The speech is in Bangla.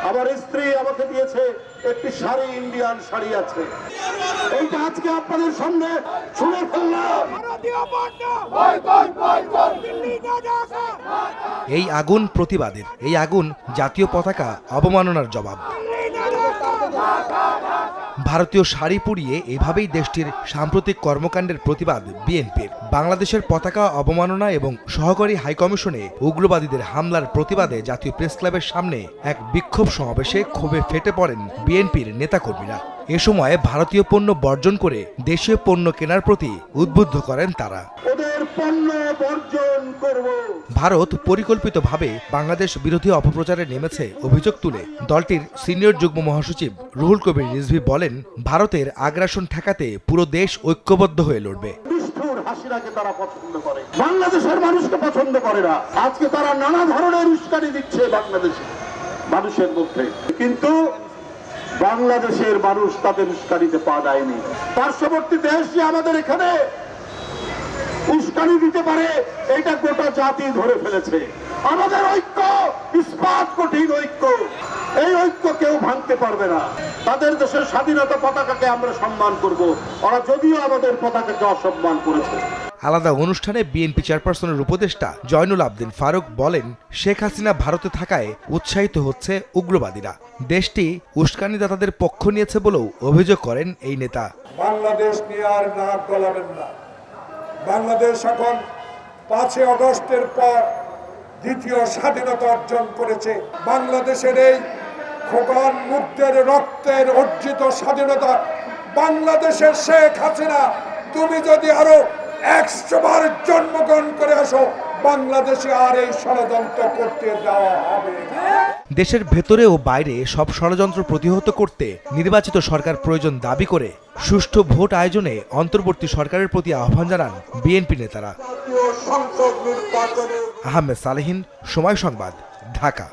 আমার স্ত্রী আমাকে দিয়েছে একটি শাড়ি, ইন্ডিয়ান শাড়ি আছে, এইটা আজকে আপনাদের সামনে শুনে ফেললাম। এই আগুন প্রতিবাদের, এই আগুন জাতীয় পতাকা অবমাননার জবাব। ভারতীয় শাড়ি পুড়িয়ে এভাবেই দেশটির সাম্প্রতিক কর্মকাণ্ডের প্রতিবাদ বিএনপির। বাংলাদেশের পতাকা অবমাননা এবং সহকারী হাইকমিশনে উগ্রবাদীদের হামলার প্রতিবাদে জাতীয় প্রেসক্লাবের সামনে এক বিক্ষোভ সমাবেশে ক্ষোভে ফেটে পড়েন বিএনপির নেতাকর্মীরা। এ সময় ভারতীয় পণ্য বর্জন করে দেশীয় পণ্য কেনার প্রতি উদ্বুদ্ধ করেন তারা। ভারত পরিকল্পিতভাবে বাংলাদেশ বিরোধী অপপ্রচারে নেমেছে অভিযোগ তুলে দলটির সিনিয়র যুগ্ম মহাসচিব রুহুল কবির রিজভী বলেন, ভারতের আগ্রাসন ঠেকাতে পুরো দেশ ঐক্যবদ্ধ হয়ে লড়বে। তারা পছন্দ করে, বাংলাদেশের মানুষকে পছন্দ করে না। আজকে তারা নানা ধরনের উস্কানি দিচ্ছে বাংলাদেশের মানুষের মধ্যে, কিন্তু বাংলাদেশের মানুষ তাদের উস্কানিতে পা দেয়নি। পার্শ্ববর্তী দেশ যে আমাদের এখানে উস্কানি দিতে পারে, এটা গোটা জাতি ধরে ফেলেছে। আমাদের ঐক্য ইস্পাত কঠিন ঐক্য, এই ঐক্য কেউ ভাঙতে পারবে না। তাদের দেশের স্বাধীনতা পতাকাকে আমরা সম্মান করব, ওরা যদিও আমাদের পতাকাকে অসম্মান করেছে। আলাদা অনুষ্ঠানে বিএনপি চেয়ারপারসনের উপদেষ্টা জয়নুল আবদিন ফারুক বলেন, শেখ হাসিনা ভারতে থাকায় উৎসাহিত হচ্ছে উগ্রবাদীরা। দেশটি উস্কানিদাতাদের পক্ষ নিয়েছে বলেও অভিযোগ করেন এই নেতা। বাংলাদেশ নিয়ে আর নাক গলাবেন না। বাংলাদেশ এখন 5 আগস্টের পর দ্বিতীয় স্বাধীনতা অর্জন করেছে। বাংলাদেশের এই খোকন মুক্তের রক্তের অর্জিত স্বাধীনতা, বাংলাদেশের শেখ হাসিনা, তুমি যদি আরো 100 বার জন্মগ্রহণ করে আসো, বাংলাদেশে আর এই ষড়যন্ত্র করতে দেওয়া হবে না। দেশের ভেতরে ও বাইরে সব ষড়যন্ত্র প্রতিহত করতে নির্বাচিত সরকার প্রয়োজন দাবি করে সুষ্ঠু ভোট আয়োজনে অন্তর্বর্তী সরকারের প্রতি আহ্বান জানান বিএনপি নেতারা। আহমেদ সালেহীন, সময় সংবাদ, ঢাকা।